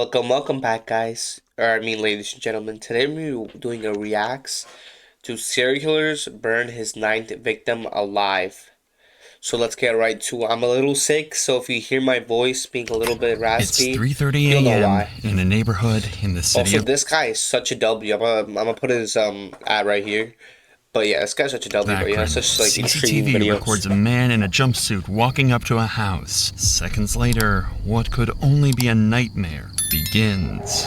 Welcome back, guys. Ladies and gentlemen. Today we're doing a reacts to serial killers burn his ninth victim alive. So let's get right to it. I'm a little sick, so if you hear my voice being a little bit raspy, It's 3:30 you'll know a.m. why. in a neighborhood in the city Also, of this guy is such a W. I'm gonna put his ad right here. But yeah, this guy's such a W. But he Akron. has such like intriguing CCTV videos. records a man in a jumpsuit walking up to a house. Seconds later, what could only be a nightmare begins.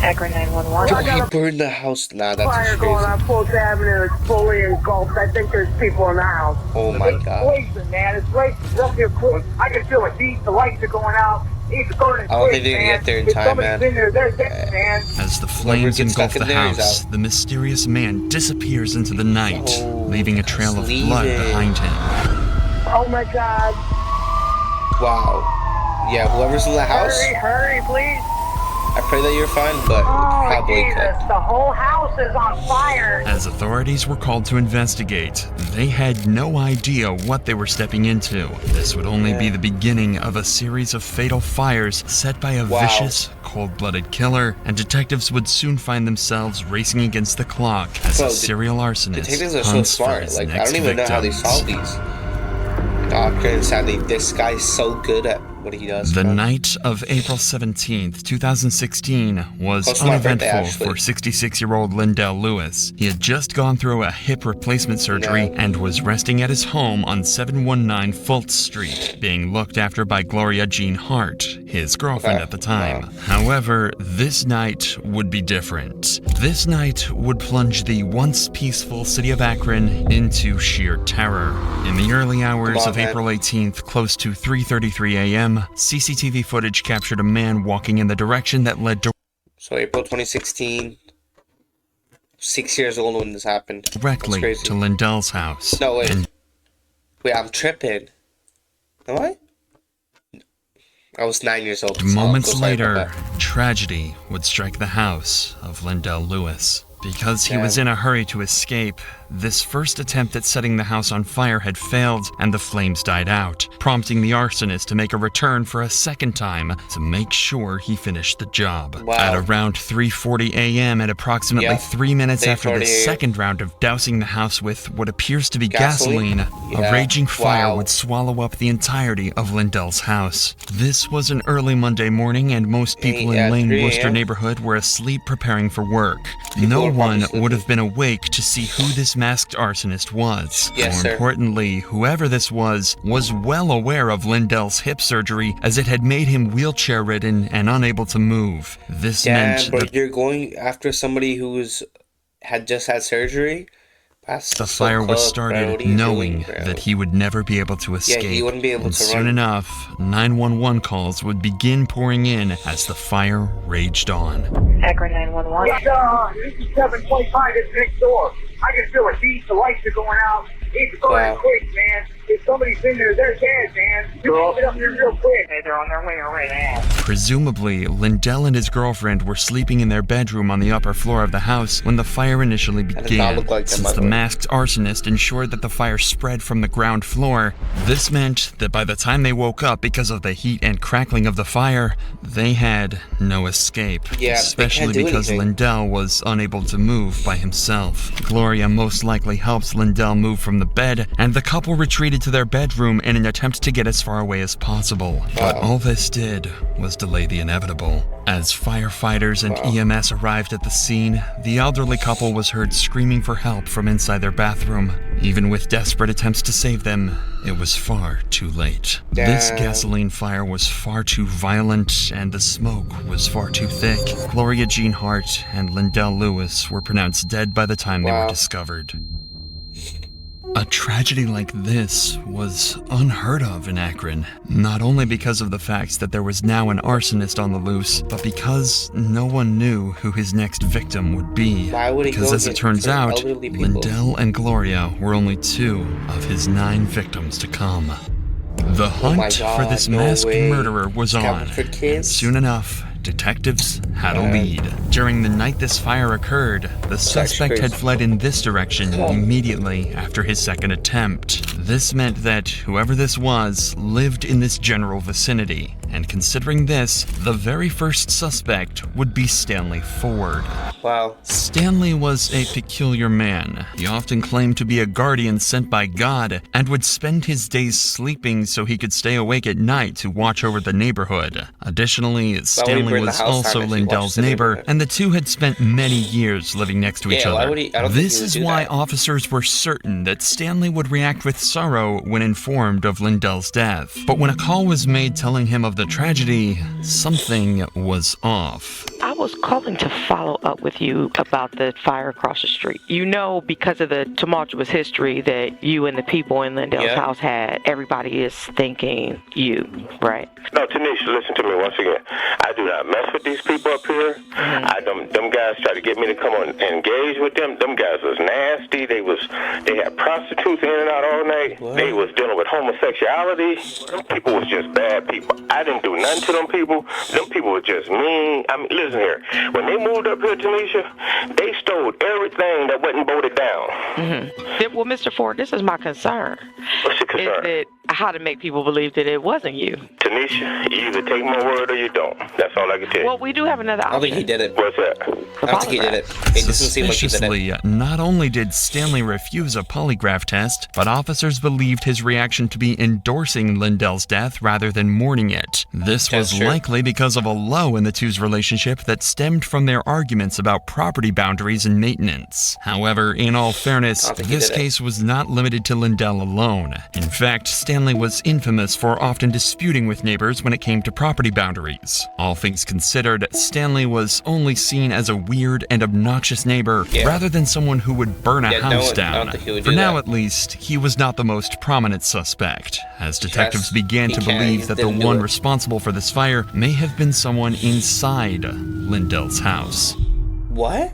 Akron 911. He burned the house. Nah, that's Fire just going crazy. on Fourth Avenue. It's fully engulfed. I think there's people in the house. Oh my It's god. blazing, man. It's blazing. It's up here quick. I can feel the heat. The lights are going out. It's burning I don't quick, think they're gonna man. get there in If time, somebody's man. in there, they're dead, man. As the flames gets engulf stuck in the there, he's house, out. the mysterious man disappears into the night, Oh, leaving a trail of he's blood leaving. behind him. Oh my God. Wow. Yeah, whoever's in the house, Hurry, please. I pray that you're fine, but Oh, probably Jesus. could. The whole house is on fire. As authorities were called to investigate, they had no idea what they were stepping into. This would only be the beginning of a series of fatal fires set by a Wow. vicious, cold-blooded killer, and detectives would soon find themselves racing against the clock as Bro, a serial arsonist Detectives are so hunts for smart. his Like, I next don't even know how they victims. solve these. Sadly, this guy's so good at what he does. The bro. night of April 17th, 2016 was Close to my birthday, uneventful actually. for 66-year-old Lindell Lewis. He had just gone through a hip replacement surgery and was resting at his home on 719 Fultz Street, being looked after by Gloria Jean Hart, his girlfriend Okay. at the time. However, this night would be different. This night would plunge the once peaceful city of Akron into sheer terror. In the early hours on, of man. April 18th, close to 3:33 a.m., CCTV footage captured a man walking in the direction that led So April 2016, 6 years old when this happened. That's directly crazy. to Lindell's house. No, wait. And Wait, I'm tripping. Am I? I was 9 years old. so moments I'm so sorry about later, that. tragedy would strike the house of Lindell Lewis. Because he was Damn. in a hurry to escape, this first attempt at setting the house on fire had failed and the flames died out, prompting the arsonist to make a return for a second time to make sure he finished the job. Wow. At around 3:40 a.m. and approximately Yep. 3 minutes after the 3:40 a.m. second round of dousing the house with what appears to be Gasoline? gasoline, Yeah. a raging fire Wow. would swallow up the entirety of Lindell's house. This was an early Monday morning and most people Yeah, in Lane 3 Worcester a.m. neighborhood were asleep preparing for work. People No were probably one would have sleeping. been awake to see who this masked arsonist was. Yes, More sir. importantly, whoever this was well aware of Lindell's hip surgery as it had made him wheelchair-ridden and unable to move. This Damn, meant bro, that you're going after somebody who's had just had surgery? That's the so fire was close, bro. started What are you knowing doing, bro? that he would never be able to escape. he wouldn't be able and to soon run. enough, 911 calls would begin pouring in as the fire raged on. Akron 911. This is 725. It's next door. I can feel the heat. The lights are going out. It's burning Wow. quick, man. If somebody's in there, they're dead, man. You can get up here real quick. Hey, they're on their way right now. Presumably, Lindell and his girlfriend were sleeping in their bedroom on the upper floor of the house when the fire initially does not began. look like them, Since by the the way. masked arsonist ensured that the fire spread from the ground floor, this meant that by the time they woke up because of the heat and crackling of the fire, they had no escape. Yeah, they especially can't do because anything. Lindell was unable to move by himself. Gloria most likely helped Lindell move from the bed, and the couple retreated to their bedroom in an attempt to get as far away as possible. But Wow. all this did was delay the inevitable. As firefighters and EMS arrived at the scene, the elderly couple was heard screaming for help from inside their bathroom. Even with desperate attempts to save them, it was far too late. This Damn. gasoline fire was far too violent and the smoke was far too thick. Gloria Jean Hart and Lindell Lewis were pronounced dead by the time they were Wow. discovered. A tragedy like this was unheard of in Akron, not only because of the fact that there was now an arsonist on the loose, but because no one knew who his next victim would be. Why would he Because go as it get turns for out, elderly people? Lindell and Gloria were only 2 of his 9 victims to come. The hunt my for God, this no masked way. murderer was Scouting on, for and kids? soon enough, detectives had a lead. During the night this fire occurred, the suspect had crazy. fled in this direction immediately after his second attempt. This meant that whoever this was lived in this general vicinity, And considering this, the very first suspect would be Stanley Ford. Wow. Stanley was a peculiar man. He often claimed to be a guardian sent by God and would spend his days sleeping so he could stay awake at night to watch over the neighborhood. Additionally, Stanley burn the was house also down if he watched Lindell's the neighbor, neighborhood? and the two had spent many years living next to each Yeah, why other. would he- I don't think This he would is do why that. officers were certain that Stanley would react with sorrow when informed of Lindell's death. But when a call was made telling him of the tragedy, something was off. I was calling to follow up with you about the fire across the street. You know, because of the tumultuous history that you and the people in Lindell's house had, everybody is thinking you, right? No, Tanisha, listen to me once again. I do not mess with these people up here. Them guys try to get me to come on and engage with them. Them guys was nasty. They had prostitutes in and out all night. What? They was dealing with homosexuality. Them people was just bad people. I didn't do nothing to them people. Them people were just mean. I mean, listen here. When they moved up here, Tanisha, they stole everything that wasn't bolted down. Well, Mr. Ford, this is my concern. What's your concern? Is that how to make people believe that it wasn't you? Tanisha, you either take my word or you don't. That's all I can tell you. Well, we do have another I don't think he option. did it. What's that? I don't think he did it. It doesn't seem like he did it. Suspiciously, not only did Stanley refuse a polygraph test, but officers believed his reaction to be endorsing Lindell's death rather than mourning it. This That's was true. likely because of a lull in the two's relationship that stemmed from their arguments about property boundaries and maintenance. However, in all fairness, I don't think he this did it. case was not limited to Lindell alone. In fact, Stanley was infamous for often disputing with neighbors when it came to property boundaries. All things considered, Stanley was only seen as a weird and obnoxious neighbor rather than someone who would burn a Yeah, no house one- I down. don't think he would For do now, that. at least, he was not the most prominent suspect, as detectives Yes, began he to can. believe He that the didn't do one it. responsible for this fire may have been someone inside Lindell's house. What?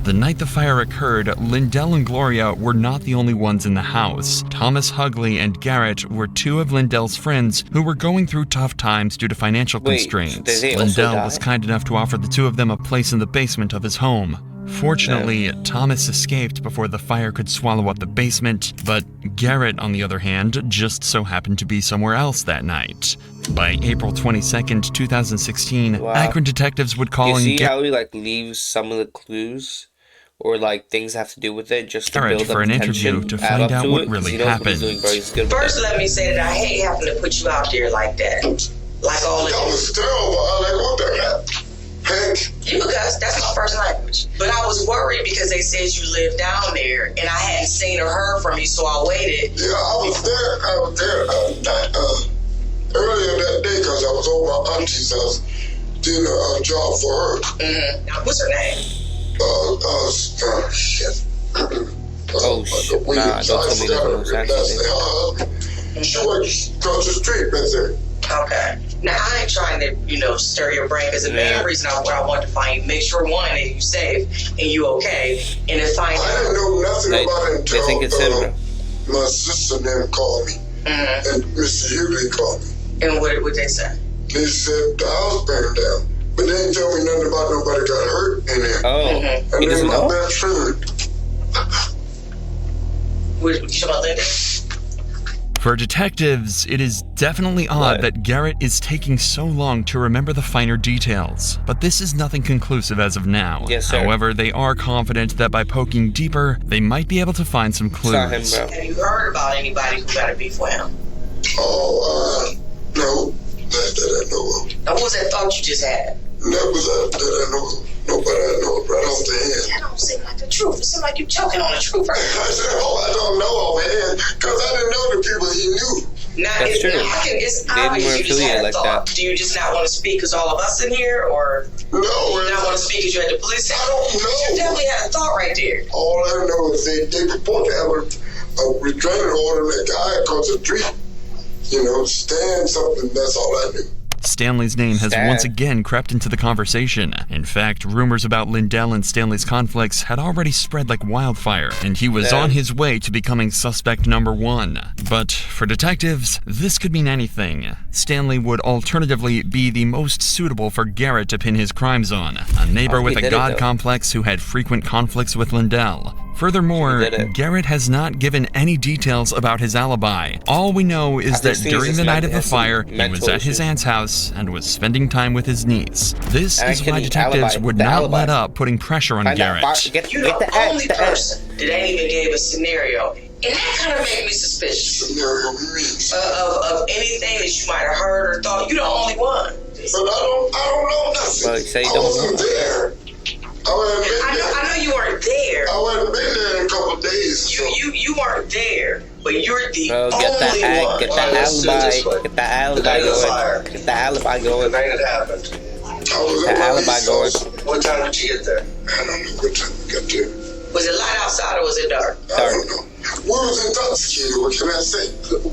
The night the fire occurred, Lindell and Gloria were not the only ones in the house. Thomas Hugley and Garrett were two of Lindell's friends who were going through tough times due to financial Wait, constraints. did they also Lindell die? was kind enough to offer the two of them a place in the basement of his home. Fortunately, Thomas escaped before the fire could swallow up the basement, but Garrett, on the other hand, just so happened to be somewhere else that night. By April 22nd, 2016, Wow. Akron detectives would call You and see get how he like leaves some of the clues or like things that have to do with it just to Garrett build up for an tension, interview to add find up out to what it, 'cause really he knows what he's happened. doing, bro. He's good with First, it. let me say that I hate having to put you out there like that. Like all That of was terrible. I like what that Hank, you cuss, that's my first language. But I was worried because they said you lived down there and I hadn't seen or heard from you, so I waited. yeah, I was there earlier that day because I was over my auntie's house doing a job for her. Now, what's her name? Shit. Oh, shit. Nah, don't tell me that was actually. She works across the street right there. Okay. Now, I ain't trying to, stir your brain because the main reason I want to find you, make sure, one, that you safe and you okay, and to find I didn't know nothing They- about it they think it's him, until bro. my sister then called me. And Mr. Hughley called me. and what they say. They said the house burned down. But they didn't tell me nothing about nobody got hurt in there. Oh, And he then doesn't my know? best friend, What you about Linda? For detectives, it is definitely odd What? that Garrett is taking so long to remember the finer details, but this is nothing conclusive as of now. Yes, sir. However, they are confident that by poking deeper, they might be able to find some It's clues. not him, bro. Have you heard about anybody who got a beef with him? no, that I know of. Now, what was that thought you just had? Never that I know of. Nobody I know of right off the That hand. don't seem like the truth. It seems like you're choking on the truth right I said, I don't know offhand because I didn't know the people he knew. now. That's true. It's They obvious weren't you just had affiliated a like thought. that. Do you just not want to speak because all of us in here, or No, not want to speak because you're at the police station? I don't You know. definitely had a thought right there. All I know is they purport to have a restraining order that guy across the street. Stand something, that's all I knew. Stanley's name has Stan. once again crept into the conversation. In fact, rumors about Lindell and Stanley's conflicts had already spread like wildfire, and he was Stan. on his way to becoming suspect number one. But for detectives, this could mean anything. Stanley would alternatively be the most suitable for Garrett to pin his crimes on, a neighbor Oh, he with a did it, god though. complex who had frequent conflicts with Lindell. Furthermore, He did it. Garrett has not given any details about his alibi. All we know is that think during he's the just night of the has some fire, he was mental at his issues. aunt's house and was spending time with his niece. This And is can why he detectives alibi- would the not alibi? let up putting pressure on Find out. Garrett. Get You're the the only person that ain't even gave a scenario. And that kind of made me suspicious Scenario means. of anything that you might have heard or thought. You're the only one. But I don't know nothing. Well, you say you I don't wasn't know. there. I wasn't been I there. know you weren't there. I wasn't been there in a couple of days. So. You weren't there, but you're the Bro, only get that one. get Alright, that let's do it this way. alibi. Get that The night alibi of the fire. going. Get that alibi The going. night it happened. I was The at my alibi niece's going. house. What time did you get there? I don't know what time we got there. Was it light outside or was it dark? I don't know. We was intoxicated. What can I say?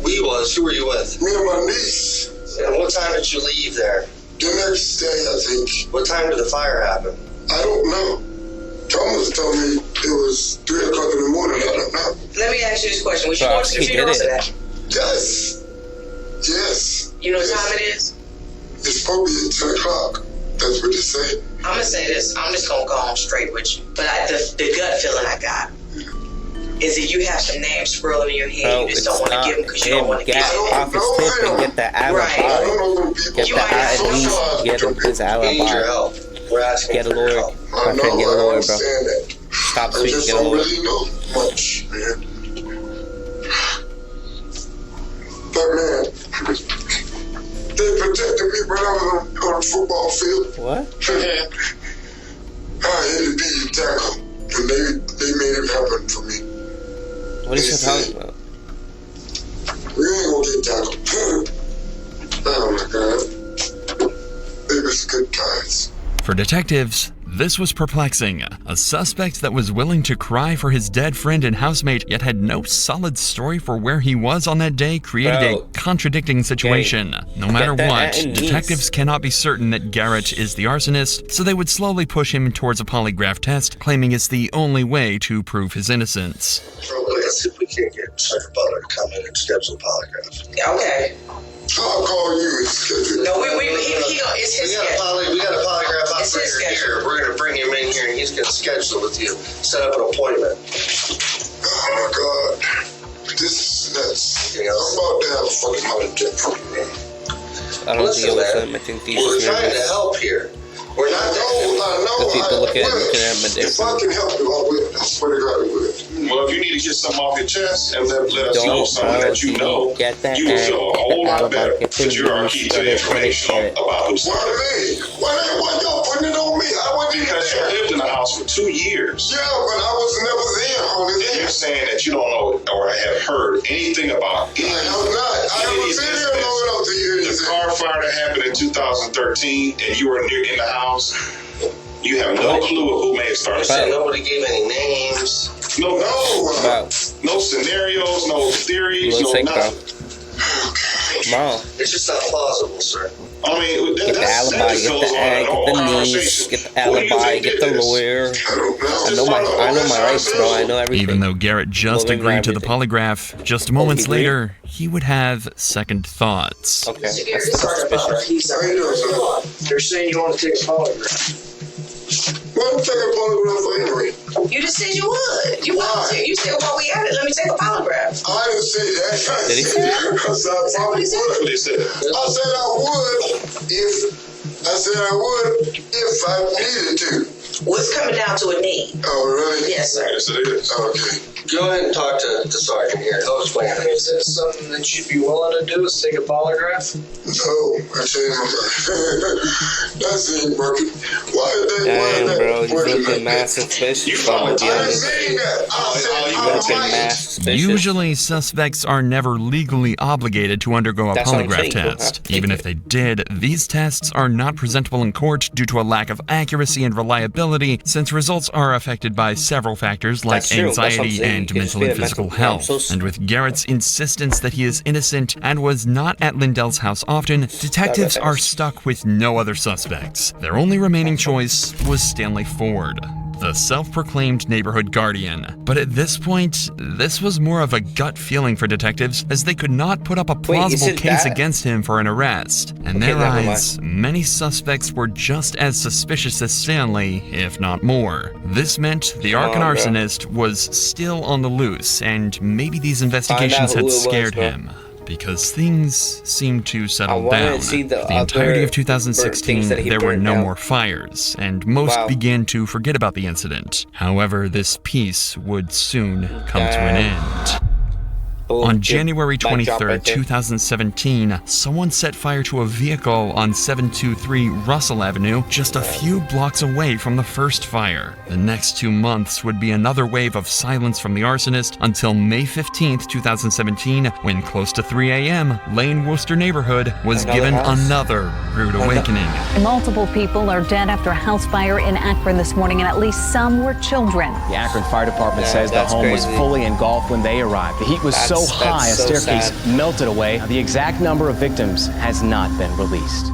We was. Who were you with? Me and my niece. And what time did you leave there? The next day, I think. What time did the fire happen? I don't know. Thomas told me it was 3 o'clock in the morning. I don't know. Let me ask you this question. Was you Bro, going to the he did funeral it. today? Yes. Yes. You know what time it is? It's supposed to be at 10 o'clock. That's what they say. I'm gonna say this. I'm just gonna go on straight with you. But the gut feeling I got is that you have some names swirling in your head. Bro, You just it's don't want to not give them because you don't him. want to give Get them. off his tip and get that alibi. Right. I don't know them people. Get You the might have at least socialized get him with his We need your alibi. help. We're asking Get a for your lawyer. help. I My know. friend, get a I lawyer, bro. understand that. Stop I speaking. just Get a don't lawyer. really know much, man. But man, they protected me when I was on the football field. What? I had to be the tackle, and they made it happen for me. What is he talking about? We ain't gonna get tackled. Oh my God. It was good times. For detectives, this was perplexing. A suspect that was willing to cry for his dead friend and housemate, yet had no solid story for where he was on that day, created Bro. a contradicting situation. No matter that what, at least. detectives cannot be certain that Garrett is the arsonist, so they would slowly push him towards a polygraph test, claiming it's the only way to prove his innocence. Let's see if we can't get Sergeant Butler to come in and schedule a polygraph. Okay. I'll call you and schedule. No, it's his schedule. We got a polygraph It's his operator schedule. here. We're going to bring him in here and he's going to schedule with you. Set up an appointment. Oh my God. This is nuts. Anything else? I'm about to have a fucking heart attack from you, man. I don't Listen, think it was man. him. I think these We're are trying to nervous. help here. We're not. I know. The people looking at him a If I different. can help you, I will. I swear to God, I will. Well, if you need to get something off your chest and let us know Don't something that you know, get that you will feel a whole lot better Get because you're our key to the information about who's Why me? Why y'all putting it on me? I wasn't even because you there. lived in the house for 2 years. Yeah, but I was never there, honey. And you're saying that you don't know or have heard anything about I'm not. I haven't been here long enough to hear the anything. car fire that happened in 2013 and you were in the house. You have no clue of who may have started. So nobody gave any names. No, Bro, no scenarios, no theories, you no sick, bro. nothing. Come on. It's just not plausible, sir. I mean, Get the alibi, get the ad, get the niece, get the alibi, get the lawyer. I don't know. I know my rights, bro. I know everything. Even though Garrett just Well, then agreed to the everything. polygraph, just moments he agreed? later, he would have second thoughts. Okay. Mr. Gary, Sergeant Butler, he's How you doing, sir? They're saying you want to take a polygraph. Well, I'm taking a polygraph for Henry. You just said you would. You wanted to. You said, while we at it, let me take a polygraph. I didn't say that. Did he say that? I said I probably Is that would. They said, I said I would if I needed to. What's coming down to a need? Oh, really? Yes, sir. yes, it is. Okay. Go ahead and talk to the sergeant here. He'll explain it. Is that something that you'd be willing to do, is take a polygraph? No, I changed my mind. That ain't working. Why is that? Damn, bro. You working looking like mad that? suspicious, bro. I'm gonna be I didn't honest. say that. I said You I'm looking right. mad suspicious. Usually, suspects are never legally obligated to undergo a That's what I'm polygraph saying. You don't have test. to Even take if they did, these tests are not presentable in court due to a lack of accuracy and reliability, since results are affected by several factors like That's true. That's what I'm anxiety saying. and You can just mental be and a physical mental- yeah, I'm health. so And with Garrett's insistence that he is innocent and was not at Lindell's house often, detectives are stuck with no other suspects. Their only remaining choice was Stanley Ford. the self-proclaimed neighborhood guardian. But at this point, this was more of a gut feeling for detectives, as they could not put up a plausible case against him for an arrest. In their eyes, many suspects were just as suspicious as Stanley, if not more. This meant the Arkan arsonist was still on the loose, and maybe these investigations had scared him, because things seemed to settle down. For the entirety of 2016, there were no more fires, and most began to forget about the incident. However, this peace would soon come to an end. On January 23rd, 2017, someone set fire to a vehicle on 723 Russell Avenue, just a few blocks away from the first fire. The next 2 months would be another wave of silence from the arsonist until May 15th, 2017, when close to 3 a.m., Lane Worcester neighborhood was given another rude awakening. Multiple people are dead after a house fire in Akron this morning, and at least some were children. The Akron Fire Department says the home was fully engulfed when they arrived. The heat was so high, a staircase melted away. The exact number of victims has not been released.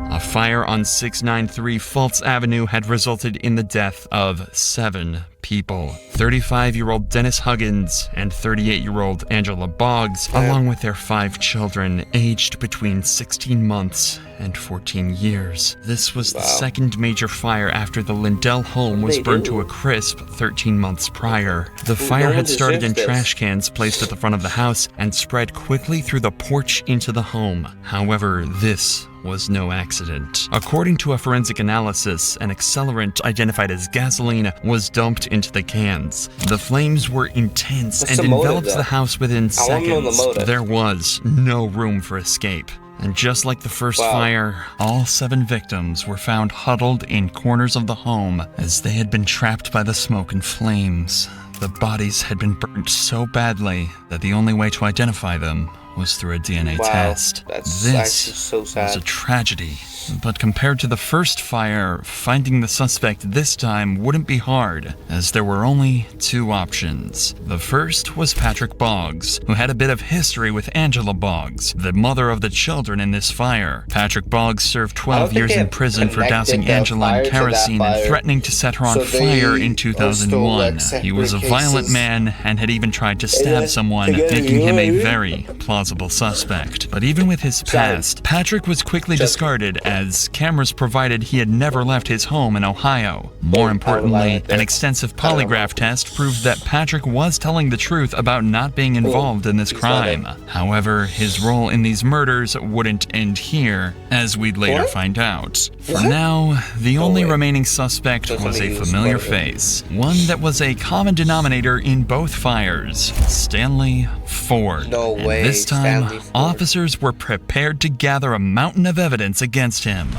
A fire on 693 Fultz Avenue had resulted in the death of 7 people. 35-year-old Dennis Huggins and 38-year-old Angela Boggs, along with their 5 children, aged between 16 months and 14 years. This was the second major fire after the Lindell home was burned to a crisp 13 months prior. The fire had started in trash cans placed at the front of the house and spread quickly through the porch into the home. However, this was no accident. According to a forensic analysis, an accelerant identified as gasoline was dumped into the cans. The flames were intense and enveloped the house within seconds. There was no room for escape. And just like the first fire, all 7 victims were found huddled in corners of the home as they had been trapped by the smoke and flames. The bodies had been burnt so badly that the only way to identify them was through a DNA test. This was a tragedy. But compared to the first fire, finding the suspect this time wouldn't be hard, as there were only 2 options. The first was Patrick Boggs, who had a bit of history with Angela Boggs, the mother of the children in this fire. Patrick Boggs served 12 years in prison for dousing Angela in kerosene and threatening to set her on fire in 2001. He was a violent man and had even tried to stab someone, making him a very plausible suspect. But even with his past, Patrick was quickly discarded as cameras provided he had never left his home in Ohio. More importantly, an extensive polygraph test proved that Patrick was telling the truth about not being involved in this crime. However, his role in these murders wouldn't end here, as we'd later find out. For now, the only remaining suspect was a familiar face, one that was a common denominator in both fires: Stanley Ford. And this time, officers were prepared to gather a mountain of evidence against him.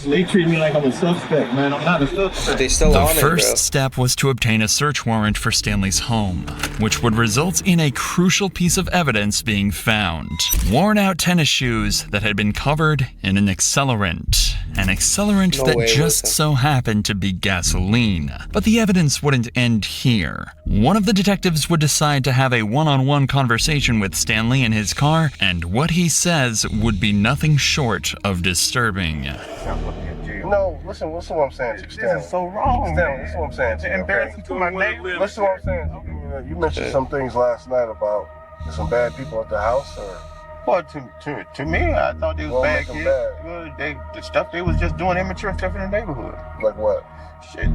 They treat me like I'm a suspect, man. I'm not a suspect. The first step was to obtain a search warrant for Stanley's home, which would result in a crucial piece of evidence being found: worn-out tennis shoes that had been covered in an accelerant. An accelerant that just so happened to be gasoline. But the evidence wouldn't end here. One of the detectives would decide to have a one-on-one conversation with Stanley in his car, and what he says would be nothing short of disturbing. No, listen what I'm saying to you, Stanley. This is so wrong, Stanley, listen what I'm saying to you. Embarrassing to my neighbor. Listen what I'm saying. You mentioned some things last night about some bad people at the house, or... Well, to me, I thought they was bad kids. The stuff they was just doing immature stuff in the neighborhood. Like what? Shit,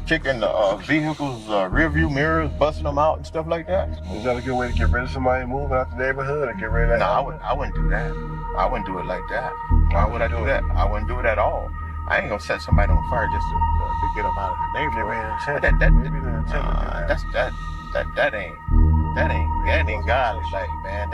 kicking the vehicles' rear view mirrors, busting them out and stuff like that. Is that a good way to get rid of somebody moving out the neighborhood and get rid of that? No, I wouldn't do that. I wouldn't do it like that. Why would I do that? I wouldn't do it at all. I ain't gonna set somebody on fire just to get them out of the neighborhood. That ain't godly, like, man.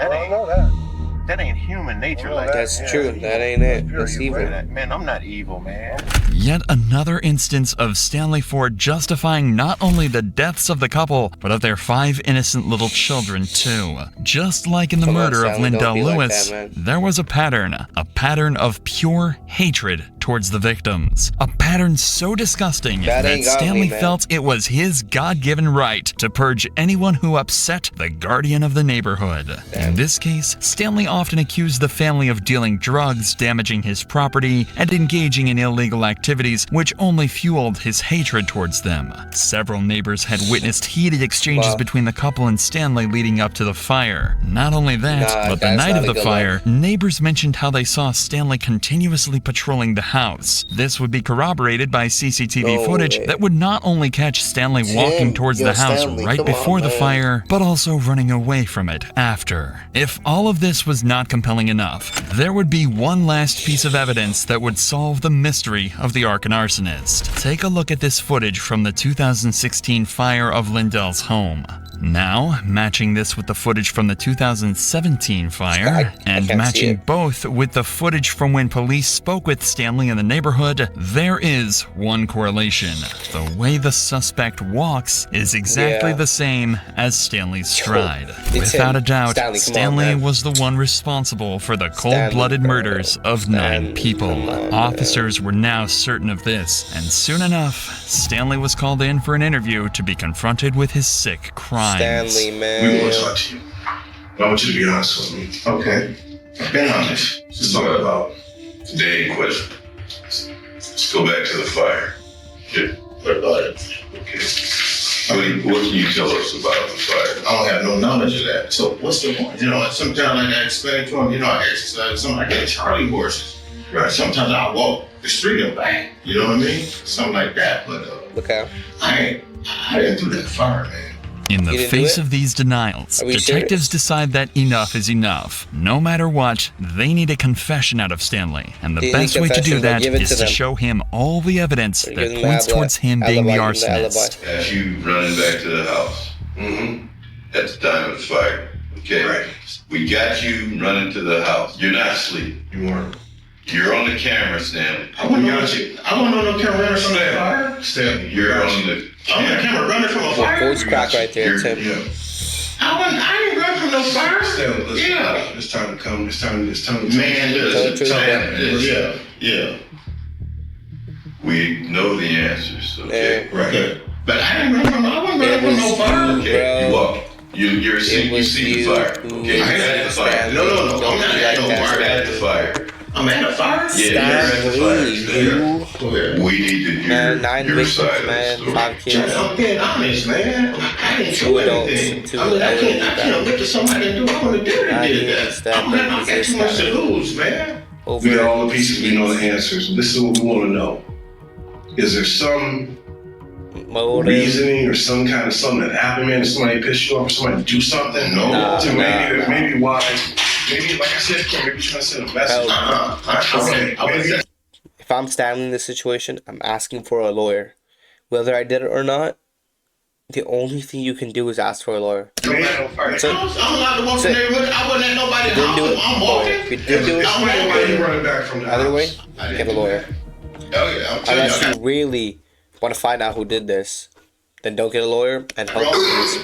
That ain't human nature, like. That's true. That ain't it. That's evil. Man, I'm not evil, man. Yet another instance of Stanley Ford justifying not only the deaths of the couple, but of their 5 innocent little children too. Just like in the murder of Lindell Lewis, there was a pattern of pure hatred towards the victims. A pattern so disgusting that Stanley felt it was his God-given right to purge anyone who upset the guardian of the neighborhood. In this case, Stanley often accused the family of dealing drugs, damaging his property, and engaging in illegal activities which only fueled his hatred towards them. Several neighbors had witnessed heated exchanges between the couple and Stanley leading up to the fire. Not only that, but the night of the fire, neighbors mentioned how they saw Stanley continuously patrolling the house. This would be corroborated by CCTV footage that would not only catch Stanley walking towards the house right before the fire, but also running away from it after. If all of this was not compelling enough, there would be one last piece of evidence that would solve the mystery of the Arkan arsonist. Take a look at this footage from the 2016 fire of Lindell's home. Now, matching this with the footage from the 2017 fire, and matching both with the footage from when police spoke with Stanley in the neighborhood, there is one correlation. The way the suspect walks is exactly the same as Stanley's stride. Without a doubt, Stanley was the one responsible for the cold-blooded murders of 9 people. Officers were now certain of this, and soon enough, Stanley was called in for an interview to be confronted with his sick crimes. Stanley, man. We want to talk to you. I want you to be honest with me. Okay. I've been honest. Let's talk about the day in question. Let's go back to the fire. Yeah. What about it? Okay. What can you tell us about the fire? I don't have no knowledge of that. So what's the point? You know, sometimes I explain to him, you know, I exercise, sometimes I get Charlie horses. Right. Sometimes I walk the street and back. You know what I mean? Something like that. But I didn't do that fire, man. In the face of these denials, detectives decide that enough is enough. No matter what, they need a confession out of Stanley, and the best way to do that is to show him all the evidence that points towards him being the arsonist. As you running back to the house, at the time of the fire, okay? Right. We got you running to the house. You're not asleep. You weren't. You're on the camera, Stanley. I wasn't on no camera running from the fire. Stanley, you're on the camera running from a fire. Voice crack right there, Tim. I didn't run from no fire. Stanley, listen. Yeah. It's time to come. It's time to man, listen. Yeah. We know the answers, okay? Right. Okay. But I wasn't running from no fire. Okay, you walk. You see the fire. Okay, you're at the fire. No. I'm not at no fire. At the fire. I'm at the fire? Yeah, you're at the fire. We need to hear 9 your victims, side of man, the story. 5 kids. I'm being honest, man. I didn't do 2 adults anything. and 2 I can't look at somebody and do I want to do that. I got too much to lose, man. We got all the pieces, we know the answers. This is what we want to know. Is there some reasoning or some kind of something that happened, man? Did somebody piss you off or somebody do something? No. Maybe why? Maybe, like I said, maybe you're trying to send a message. Okay. If I'm Stanley in this situation, I'm asking for a lawyer. Whether I did it or not, the only thing you can do is ask for a lawyer. I'm allowed to walk in the neighborhood. I wouldn't have nobody to do I'm walking. If you did do it, either way, get a lawyer. Unless you really want to find out who did this, then don't get a lawyer and help police.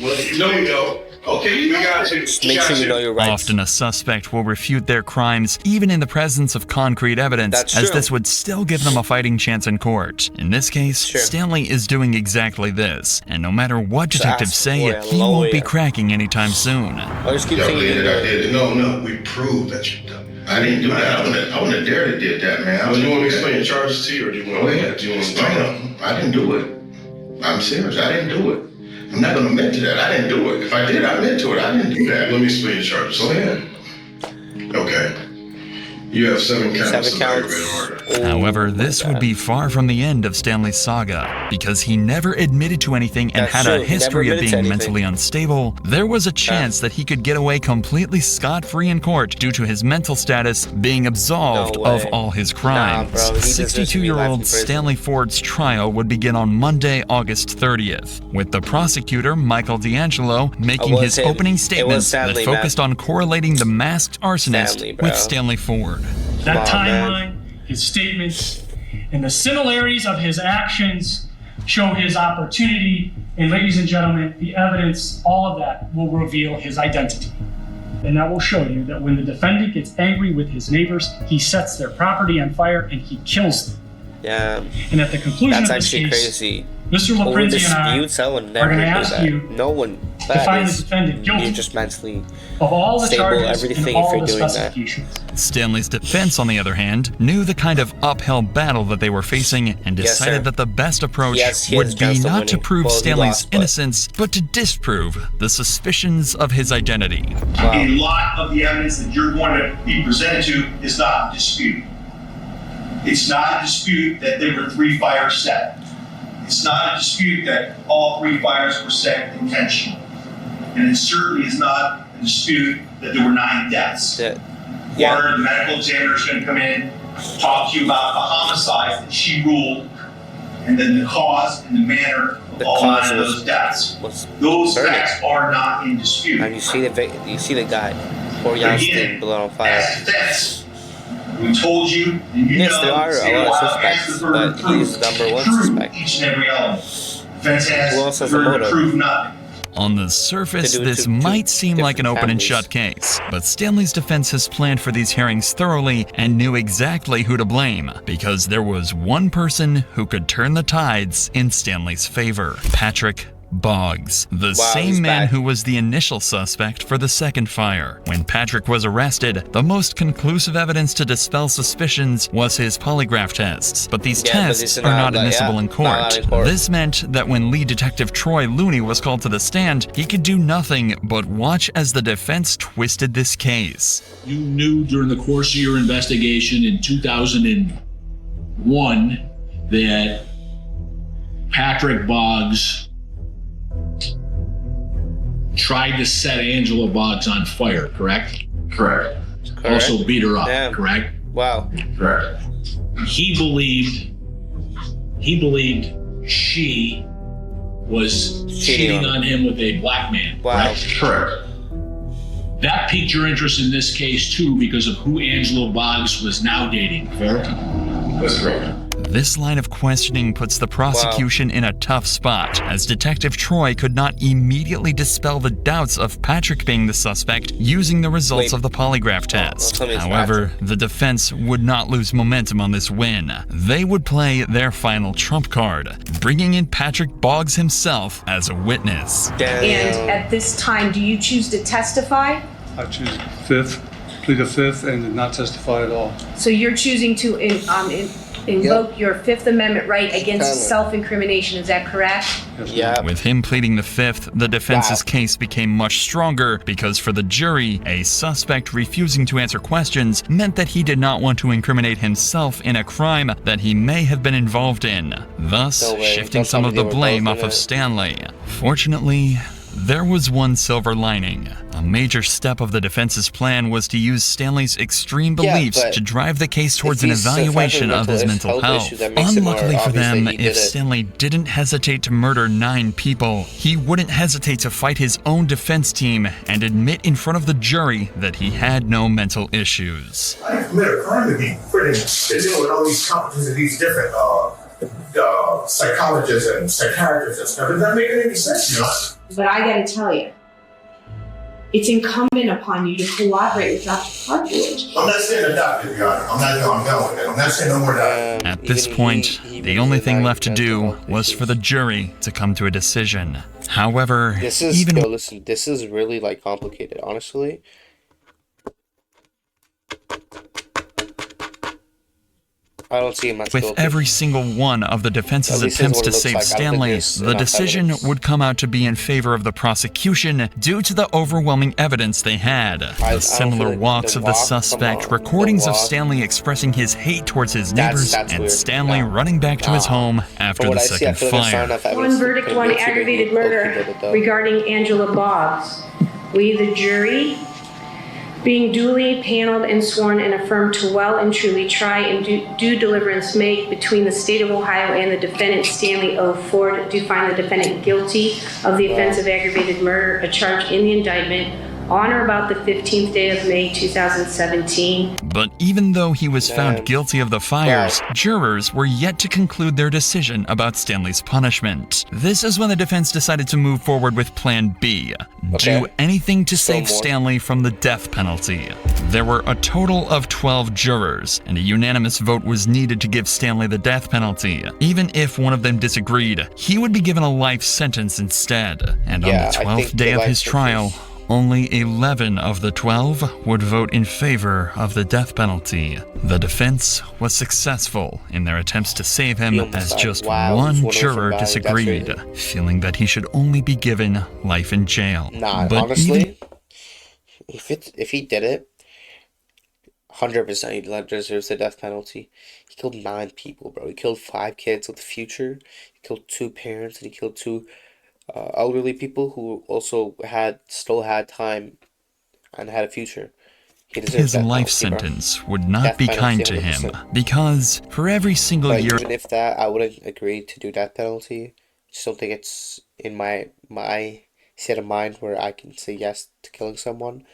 Well, you know you go. Okay, we got you. Just make sure you know your rights. Often a suspect will refute their crimes even in the presence of concrete evidence, as this would still give them a fighting chance in court. In this case, Stanley is doing exactly this, and no matter what detectives say, he won't be cracking anytime soon. I just keep saying you did it. No, we proved that you done it. I didn't do that. I wouldn't have dared to did that, man. Do you want me to explain your charges to you, or do you want to? Do you want to explain them? I didn't do it. I'm serious. I didn't do it. I'm not going to admit to that. I didn't do it. If I did, I admit to it. I didn't do that. Let me explain your charges. Go ahead. Okay. You have 7 counts of aggravated murder. However, this would be far from the end of Stanley's saga. Because he never admitted to anything and had a history of being mentally unstable, there was a chance that he could get away completely scot-free in court due to his mental status being absolved of all his crimes. 62-year-old Stanley Ford's trial would begin on Monday, August 30th, with the prosecutor, Michael D'Angelo, making his opening statements that focused on correlating the masked arsonist with Stanley Ford. That timeline, his statements, and the similarities of his actions show his opportunity. And ladies and gentlemen, the evidence, all of that will reveal his identity. and that will show you that when the defendant gets angry with his neighbors, he sets their property on fire and he kills them. Yeah. And at the conclusion That's of this actually case, crazy. Mr. Laprenzi and I are going to ask you no one to find the defendant guilty you're just mentally of all the stable, charges everything and all if you're the doing specifications. Stanley's defense, on the other hand, knew the kind of uphill battle that they were facing and decided that the best approach would be not to prove Stanley's innocence, but to disprove the suspicions of his identity. A lot of the evidence that you're going to be presented to is not a dispute. It's not a dispute that there were 3 fires set. It's not a dispute that all 3 fires were set intentionally. And it certainly is not a dispute that there were 9 deaths. Coroner, the medical examiner is going to come in, talk to you about the homicides that she ruled, and then the cause and the manner of all 9 of those deaths. Those facts are not in dispute. And you see the guy, poor Johnston, blood on fire. As defense, we told you, and you yes, know, there are a lot of suspects, but he's the number 1 suspect. Each and every element. Defense has Who else has the a burden to motive? prove nothing. On the surface, this might seem like an open and shut case, but Stanley's defense has planned for these hearings thoroughly and knew exactly who to blame, because there was one person who could turn the tides in Stanley's favor: Patrick Boggs, the same man who was the initial suspect for the second fire. When Patrick was arrested, the most conclusive evidence to dispel suspicions was his polygraph tests, but these tests are not admissible in court. This meant that when lead detective Troy Looney was called to the stand, he could do nothing but watch as the defense twisted this case. You knew during the course of your investigation in 2001 that Patrick Boggs tried to set Angela Boggs on fire, correct? Correct. Also beat her up, correct? Wow. Correct. He believed she was cheating on him with a black man, correct? Correct. That piqued your interest in this case too because of who Angela Boggs was now dating, fair? That's correct. This line of questioning puts the prosecution in a tough spot, as Detective Troy could not immediately dispel the doubts of Patrick being the suspect using the results of the polygraph test. However, the defense would not lose momentum on this win. They would play their final trump card, bringing in Patrick Boggs himself as a witness. And at this time, do you choose to testify? I choose plead the fifth, and not testify at all. So you're choosing to invoke your Fifth Amendment right against self-incrimination, is that correct? Yeah. With him pleading the fifth, the defense's case became much stronger because for the jury, a suspect refusing to answer questions meant that he did not want to incriminate himself in a crime that he may have been involved in, thus shifting some of the blame off of Stanley. Fortunately, there was one silver lining. A major step of the defense's plan was to use Stanley's extreme beliefs to drive the case towards an evaluation of his mental health. Unluckily for them, if Stanley didn't hesitate to murder 9 people, he wouldn't hesitate to fight his own defense team and admit in front of the jury that he had no mental issues. I didn't commit a crime to be dealing with all these companies and these different psychologists and psychiatrists and stuff. Does that make any sense, you know? But I gotta tell you, it's incumbent upon you to cooperate with Dr. Partridge. I'm not saying a doctor, Your Honor. I'm done with it. I'm not saying no more doctor. At this point, the only thing left to do was for the jury to come to a decision. However, listen, this is really like complicated, honestly. I don't see him as with every single one of the defense's attempts to save Stanley, the decision would come out to be in favor of the prosecution due to the overwhelming evidence they had. The similar walks of the suspect, recordings of Stanley expressing his hate towards his neighbors, and Stanley running back to his home after the second fire. One verdict, one aggravated murder regarding Angela Boggs. We, the jury, being duly paneled and sworn and affirmed to well and truly try and do deliverance make between the state of Ohio and the defendant Stanley O. Ford, do find the defendant guilty of the offense of aggravated murder, a charge in the indictment, on or about the 15th day of May 2017. But even though he was found guilty of the fires, jurors were yet to conclude their decision about Stanley's punishment. This is when the defense decided to move forward with Plan B. Do anything to save Stanley from the death penalty. There were a total of 12 jurors, and a unanimous vote was needed to give Stanley the death penalty. Even if one of them disagreed, he would be given a life sentence instead. And on the 12th day of his trial, only 11 of the 12 would vote in favor of the death penalty. The defense was successful in their attempts to save him, as just one juror disagreed, feeling that he should only be given life in jail. But honestly, if he did it, 100% he deserves the death penalty. He killed 9 people, bro. He killed 5 kids with the future. He killed 2 parents, and he killed 2 elderly people who also still had time and had a future. His life sentence would not be kind to him, because for every single year... Even if that, I wouldn't agree to do death penalty. I just don't think it's in my state of mind where I can say yes to killing someone.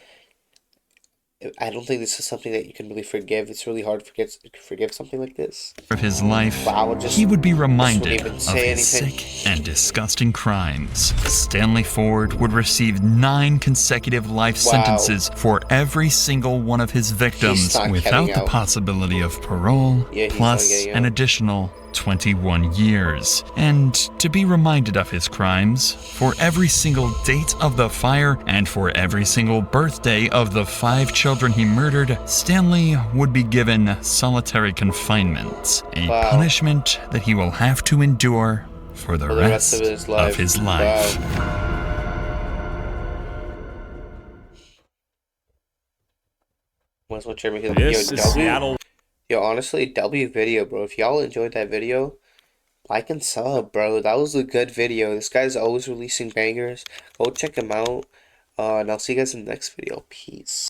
I don't think this is something that you can really forgive. It's really hard to forgive something like this. Of his life, he would be reminded of his sick and disgusting crimes. Stanley Ford would receive 9 consecutive life sentences for every single one of his victims, without the possibility of parole, plus an additional 21 years. And to be reminded of his crimes, for every single date of the fire and for every single birthday of the 5 children he murdered, Stanley would be given solitary confinement, a punishment that he will have to endure for the rest of his life. This is Seattle. Yo, honestly, W video, bro. If y'all enjoyed that video, like and sub, bro. That was a good video. This guy's always releasing bangers. Go check him out. And I'll see you guys in the next video. Peace.